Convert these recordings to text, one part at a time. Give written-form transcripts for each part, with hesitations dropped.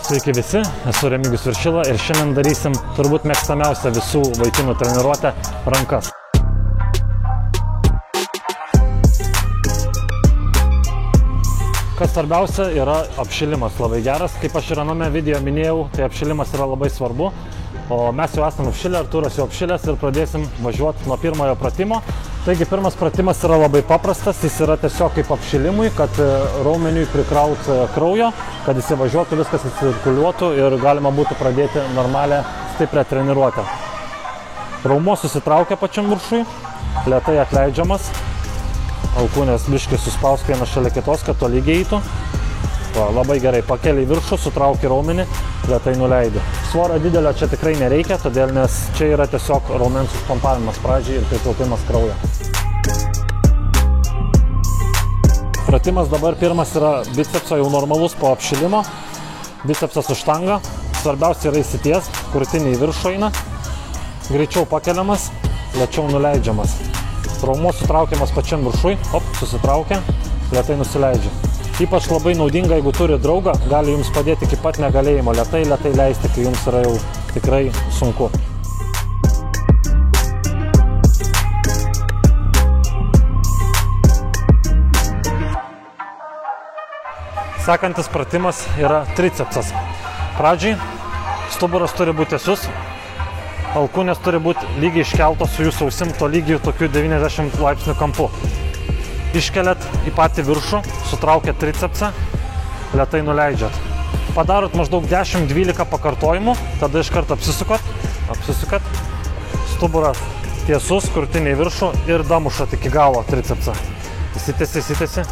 Sveiki visi, esu Remigijus Viršila ir šiandien darysim turbūt mėgstamiausią visų vaikinų treniruotę – rankas. Kas svarbiausia yra apšilimas labai geras. Kaip aš ir aname video minėjau, tai apšilimas yra labai svarbu. O mes jau esame apšilę, Artūras jau apšilęs ir pradėsim važiuoti nuo pirmojo pratimo. Taigi pirmas pratimas yra labai paprastas, jis yra tiesiog kaip apšilimui, kad raumeniui prikraut kraujo, kad jis važiuotų, viskas cirkuliuotų ir galima būtų pradėti normalią stiprią treniruotę. Raumo susitraukia pačiam viršui, lėtai atleidžiamas. Alkūnės biškai suspausk vieną šalia kitos, kad to lygiai eitų. Labai gerai, pakeli į viršų, sutrauki raumenį, lėtai nuleidi. Svorio didelio čia tikrai nereikia, todėl nes čia yra tiesiog raumens užpompavimas pradžiai ir pritraukimas kraujo. Pratimas dabar pirmas yra bicepso jau normalus po apšilimo. Bicepsas už štangą. Svarbiausia yra įsities, krūtinė į viršų eina. Greičiau pakeliamas, lėčiau nuleidžiamas. Raumuo sutraukiamas pačiam viršui, susitraukia, lėtai nusileidžia. Ypač labai naudinga, jeigu turi draugą, gali jums padėti iki pat negalėjimo, lėtai leisti, kai jums yra jau tikrai sunku. Sekantis pratimas yra tricepsas. Pradžiai stuburas turi būti tiesus, alkūnės turi būti lygiai iškeltos su jūsų ausim, to lygiai tokiu 90 laipsnių kampu. Iškeliat į patį viršų, sutraukiat tricepsą, lėtai nuleidžiat. Padarot maždaug 10-12 pakartojimų, tada iš karto apsisukat, stuburas tiesus, krūtinė į viršų ir damušat iki galo tricepsą. Įsitesi.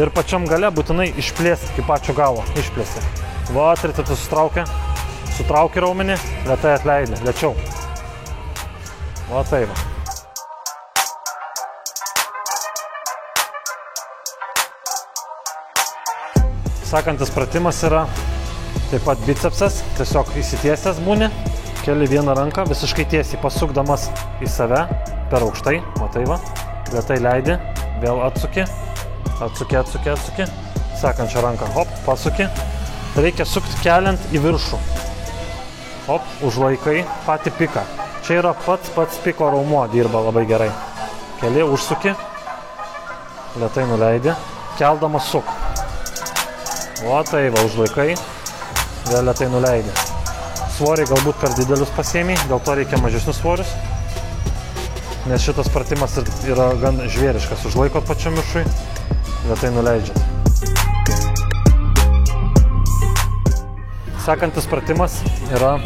Ir pačiam gale būtinai išplėsti iki pačio galo, išplėsti. Va, tricepsą sutrauki raumenį, lėtai atleidi, lėčiau. Va, taip. Sekantis pratimas yra taip pat bicepsas, tiesiog įsitiesęs būni, keli vieną ranką, visiškai tiesiai pasukdamas į save, per aukštai, matai va, lėtai leidi, vėl atsuki, sekančią ranką, pasuki, reikia sukti keliant į viršų, užlaikai patį piką, čia yra pats piko raumuo, dirba labai gerai, keli, užsuki, lėtai nuleidi, keldamas suk. O tai va, užlaikai, vėl lėtai nuleidi. Svoriai galbūt per didelius pasiėmei, dėl to reikia mažesnius svorius, nes šitas pratimas yra gan žvėriškas. Užlaikot pačiam viršui, lėtai nuleidžiat. Sekantis pratimas yra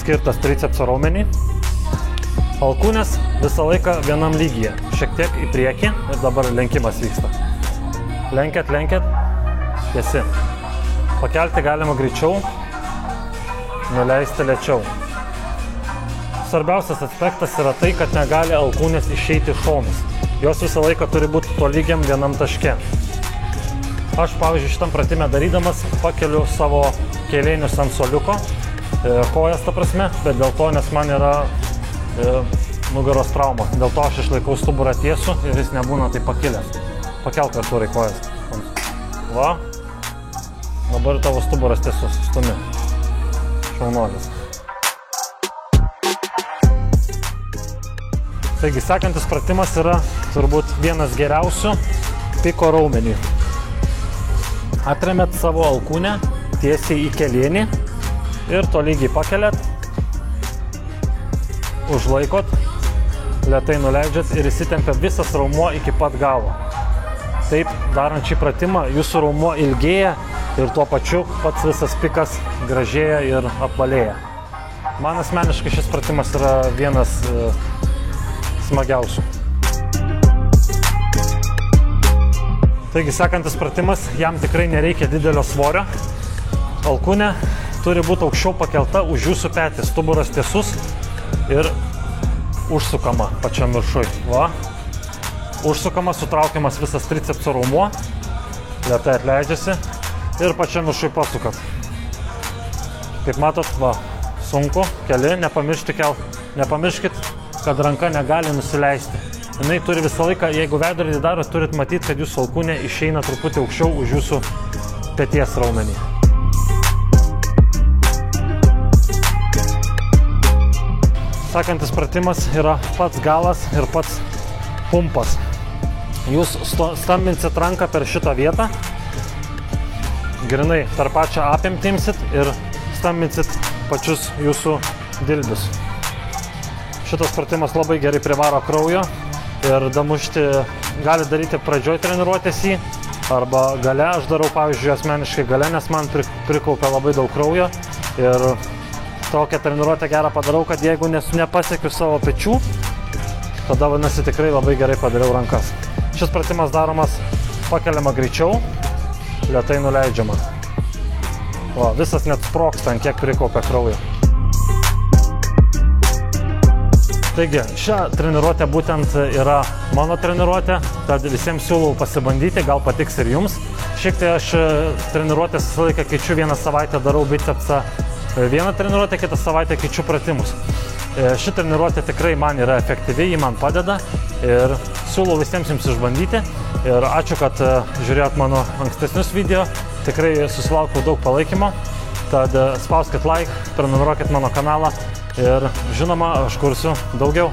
skirtas tricepso raumeniui. Alkūnės visą laiką vienam lygyje, šiek tiek į priekį ir dabar lenkimas vyksta. Lenkiat, tiesi. Pakelti galima greičiau, nuleisti lėčiau. Svarbiausias aspektas yra tai, kad negali alkūnės išeiti iš šonus. Jos visą laiką turi būti tolygiam vienam taške. Aš, pavyzdžiui, šitam pratime darydamas pakeliu savo kėlėnius ant suoliuko, kojas ta prasme, bet dėl to, nes man yra nugaros trauma. Dėl to aš išlaikau stuburą tiesų ir jis nebūna taip pakilęs. Pakelk Artūrai kojas. Va. Dabar tavo stuburas tiesus, stumi. Šaunuolis. Taigi, sekantis pratimas yra turbūt vienas geriausių piko raumeniui. Atremiat savo alkūnę tiesiai į kėlėnį ir tolygiai pakeliat, užlaikot, lėtai nuleidžiat ir įsitempiat visas raumuo iki pat galo. Taip, darant šį pratimą, jūsų raumuo ilgėja ir tuo pačiu pats visas pikas gražėja ir apvalėja. Man asmeniškai šis pratimas yra vienas smagiausių. Taigi, sekantis pratimas, jam tikrai nereikia didelio svorio. Alkūnė turi būti aukščiau pakelta už jūsų petį, stuburas tiesus ir užsukama pačiam viršui. Va. Užsukama, sutraukiamas visas tricepso raumuo, lėtai atleidžiasi ir pačiam viršui pasukat. Kaip matot, va, sunku, keli, nepamirškit, kad ranka negali nusileisti. Jinai turi visą laiką, jeigu veidrodį darot, turit matyti, kad jūsų alkūnė išeina truputį aukščiau už jūsų peties raumenį. sekantis pratimas yra pats galas ir pats pumpas. Jūs stambinsit ranką per šitą vietą, grinai per pačią apimtį imsit ir stambinsit pačius jūsų dilbius. Šitas pratimas labai gerai privaro kraujo ir damušti gali daryti pradžioj treniruotės jį, arba gale. Aš darau, pavyzdžiui, asmeniškai gale, nes man prikaupia labai daug kraujo ir tokią treniruotę gerą padarau, kad jeigu nepasiekiu savo pečių, tada vadinasi tikrai labai gerai padariau rankas. Šis pratimas daromas pakeliama greičiau, lėtai nuleidžiama. O, visas net sprogsta, ant kiek prikaupia kraujo. Taigi, šią treniruotę būtent yra mano treniruotė, tad visiems siūlau pasibandyti, gal patiks ir jums. Šiek tiek aš treniruotės visą laiką keičiu, vieną savaitę darau bicepsą vieną treniruotę, kitą savaitę keičiu pratimus. Ši treniruotė tikrai man yra efektyvi, ji man padeda ir siūlau visiems jums išbandyti. Ir ačiū, kad žiūrėjot mano ankstesnius video, tikrai susilaukiau daug palaikymo, tad spauskit like, prenumeruokit mano kanalą. Ir žinoma, aš kursiu daugiau.